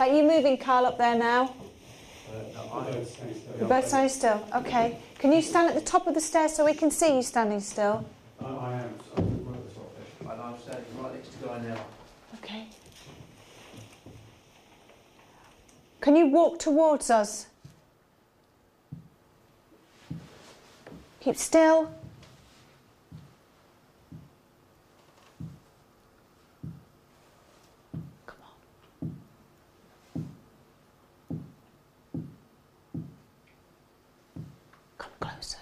Are you moving, Carl, up there now? No, You're both standing still. Okay. Can you stand at the top of the stairs so we can see you standing still? I am. I'm right at the top of it. And I'm standing right next to Guy now. Okay. Can you walk towards us? Keep still. Come on. Come closer.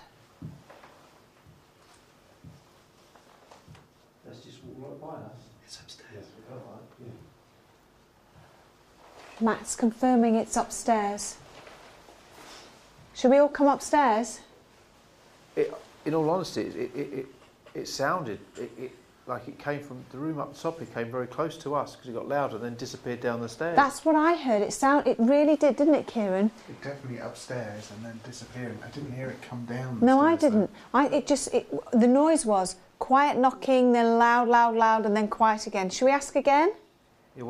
Let's just walk right by us. It's upstairs. Yes, we go right. Yeah. Matt's confirming it's upstairs. Should we all come upstairs? In all honesty, it sounded like it came from the room up top. It came very close to us because it got louder and then disappeared down the stairs. That's what I heard. It really did, didn't it, Kieran? It definitely upstairs and then disappearing. I didn't hear it come down. No, I didn't. The noise was quiet knocking, then loud, loud, loud, and then quiet again. Should we ask again? Yeah,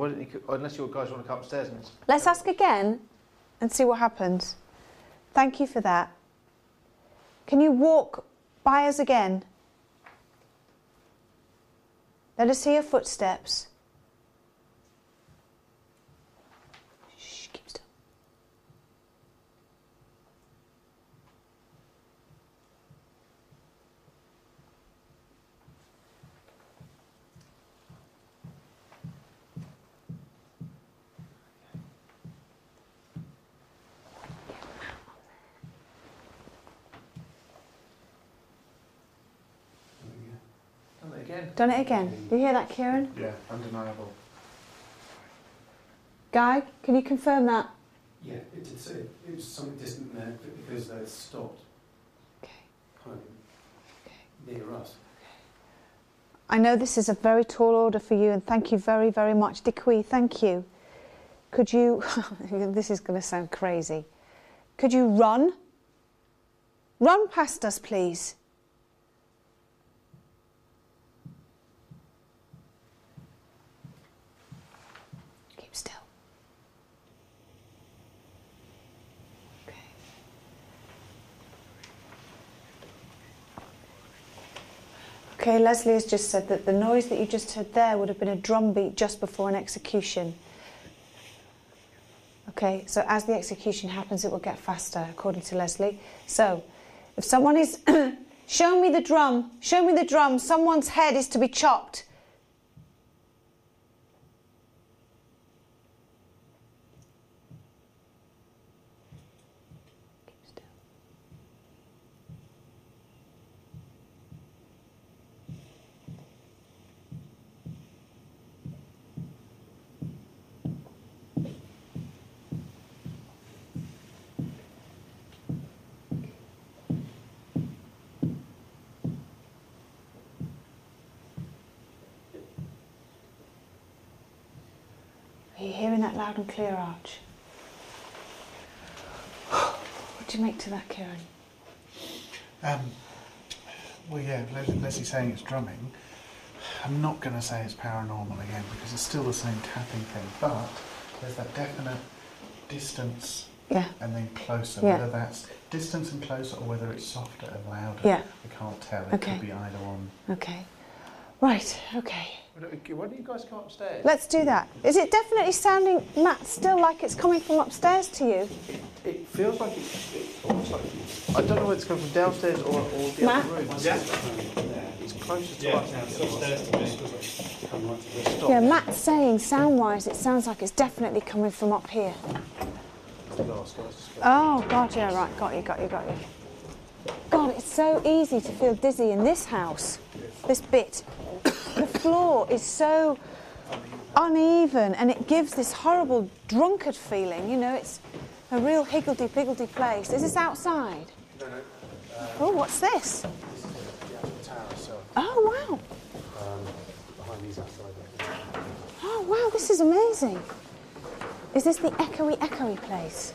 unless you guys want to come upstairs. Let's ask again and see what happens. Thank you for that. Can you walk by us again? Let us hear your footsteps. Shh, keep still. Done it again. Do you hear that, Kieran? Yeah, undeniable. Guy, can you confirm that? Yeah, it did say it was something distant there because they stopped. Okay. Kind of near us. I know this is a very tall order for you, and thank you very, very much. Dickwee, thank you. Could you, this is going to sound crazy, could you run? Run past us, please. Keep still. Okay. Okay, Leslie has just said that the noise that you just heard there would have been a drum beat just before an execution. Okay, so as the execution happens, it will get faster, according to Leslie. So, if someone is, show me the drum, someone's head is to be chopped. Keep still. Are you hearing that loud and clear, Arch? What do you make to that, Kieran? Well, yeah, Leslie's saying it's drumming. I'm not going to say it's paranormal again because it's still the same tapping thing, but there's that definite distance and then closer. Yeah. Whether that's distance and closer or whether it's softer and louder, we can't tell. It could be either one. Okay. Right, okay. Why don't you guys come upstairs? Let's do that. Is it definitely sounding, Matt, still like it's coming from upstairs to you? It feels like it's almost like, I don't know whether it's coming from downstairs or the Matt? other room. It's closer to us. Upstairs to me. Come right to this. Yeah, Matt's saying sound-wise it sounds like it's definitely coming from up here. Oh, God, yeah, right, got you. God, it's so easy to feel dizzy in this house, this bit. The floor is so uneven and it gives this horrible drunkard feeling, you know, it's a real higgledy-piggledy place. Is this outside? No. Oh, what's this? This is the actual tower itself. Oh, wow. Behind these outside. Oh, wow, this is amazing. Is this the echoey place?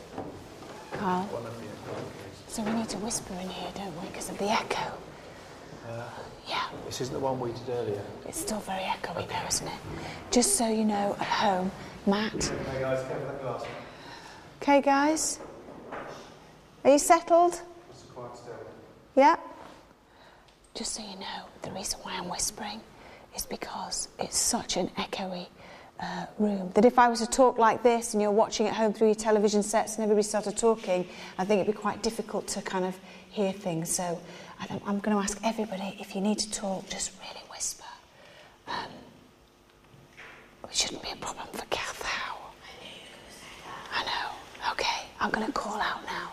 Carl? One of the echoes. So we need to whisper in here, don't we, because of the echo? Yeah. This isn't the one we did earlier. It's still very echoey there, isn't it? Just so you know, at home, Matt. Okay, guys, go for that glass. Okay, guys. Are you settled? Just quite still. Yeah? Just so you know, the reason why I'm whispering is because it's such an echoey room that if I was to talk like this and you're watching at home through your television sets and everybody started talking, I think it'd be quite difficult to kind of hear things. So I'm going to ask everybody, if you need to talk, just really whisper. It shouldn't be a problem for Kath Howe. I know. Okay, I'm going to call out now.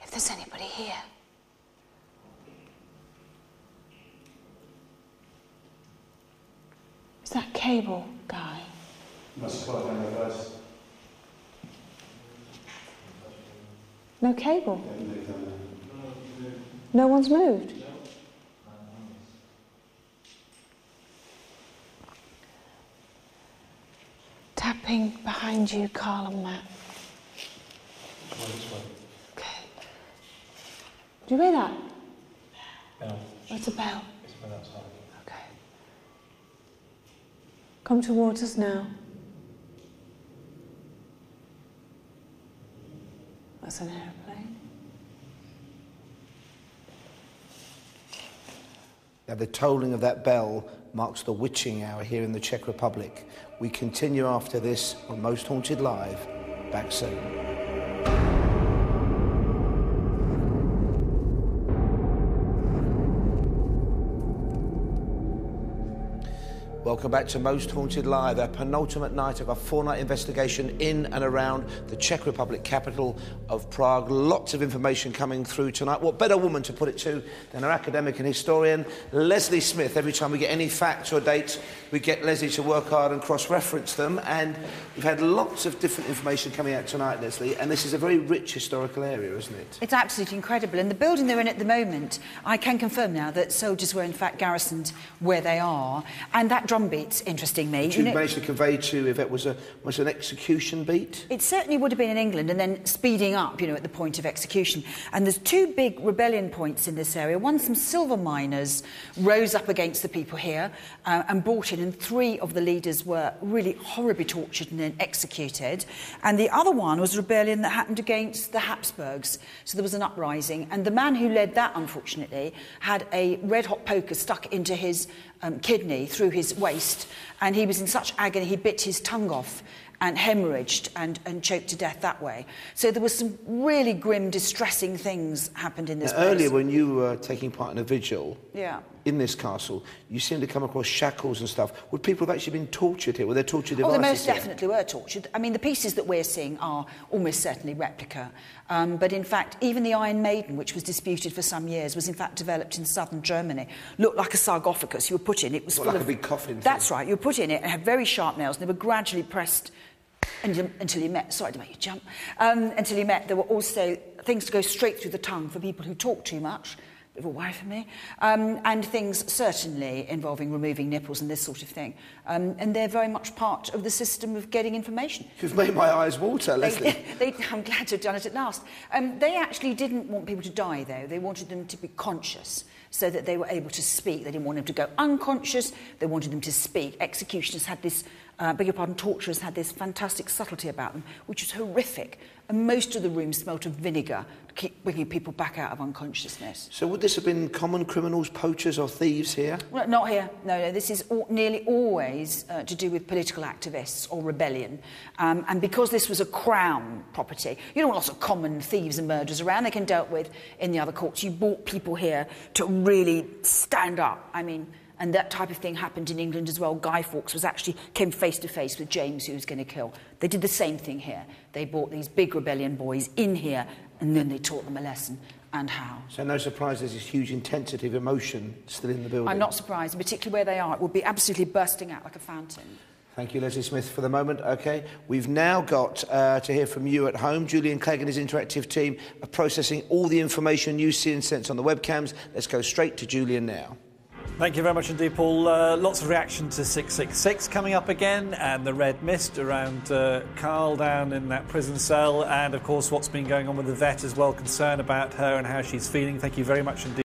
If there's anybody here. Is that cable guy? Must have down there, guys. No cable? No one's moved? Tapping behind you, Carl and Matt. Okay. Do you hear that? Bell. What's a bell? It's a bell outside. Okay. Come towards us now. That's an aeroplane. Now, the tolling of that bell marks the witching hour here in the Czech Republic. We continue after this on Most Haunted Live. Back soon. Welcome back to Most Haunted Live, our penultimate night of a four-night investigation in and around the Czech Republic capital of Prague. Lots of information coming through tonight. What better woman to put it to than our academic and historian, Leslie Smith. Every time we get any facts or dates, we get Leslie to work hard and cross-reference them. And we've had lots of different information coming out tonight, Leslie, and this is a very rich historical area, isn't it? It's absolutely incredible. And the building they're in at the moment, I can confirm now that soldiers were in fact garrisoned where they are. And that drum beat's interesting me. You managed to convey to if it was an execution beat? It certainly would have been in England, and then speeding up, at the point of execution. And there's two big rebellion points in this area. One, some silver miners rose up against the people here and brought in, and three of the leaders were really horribly tortured and then executed. And the other one was a rebellion that happened against the Habsburgs. So there was an uprising, and the man who led that, unfortunately, had a red-hot poker stuck into his kidney through his waist, and he was in such agony he bit his tongue off and hemorrhaged and choked to death that way. So there was some really grim, distressing things happened in this place. Earlier, when you were taking part in a vigil in this castle, you seemed to come across shackles and stuff. Would people have actually been tortured here? Were there torture devices? Oh, they most definitely were tortured. I mean, the pieces that we're seeing are almost certainly replica. But in fact, even the Iron Maiden, which was disputed for some years, was in fact developed in southern Germany. Looked like a sarcophagus. You were put in. It was full like of a big coffin. That's right. You were put in it and had very sharp nails, and they were gradually pressed until you met. Sorry to make you jump. Until you met, there were also things to go straight through the tongue for people who talk too much. Bit of a worry for me. And things certainly involving removing nipples and this sort of thing. And they're very much part of the system of getting information. You've made my eyes water, Leslie. I'm glad to have done it at last. They actually didn't want people to die, though. They wanted them to be conscious so that they were able to speak. They didn't want them to go unconscious. They wanted them to speak. Executioners had this, torturers had this fantastic subtlety about them, which was horrific. And most of the rooms smelt of vinegar to keep bringing people back out of unconsciousness. So would this have been common criminals, poachers or thieves here? Well, not here. No. This is nearly always to do with political activists or rebellion. And because this was a crown property, you don't want lots of common thieves and murderers around. They can dealt with in the other courts. You brought people here to really stand up. I mean, and that type of thing happened in England as well. Guy Fawkes came face to face with James, who was going to kill. They did the same thing here. They brought these big rebellion boys in here, and then they taught them a lesson, and how. So no surprise there's this huge intensity of emotion still in the building. I'm not surprised, particularly where they are. It would be absolutely bursting out like a fountain. Thank you, Leslie Smith, for the moment. OK, we've now got to hear from you at home. Julian Clegg and his interactive team are processing all the information you see and sense on the webcams. Let's go straight to Julian now. Thank you very much indeed, Paul. Lots of reaction to 666 coming up again, and the red mist around Carl down in that prison cell, and of course what's been going on with the vet as well, concern about her and how she's feeling. Thank you very much indeed.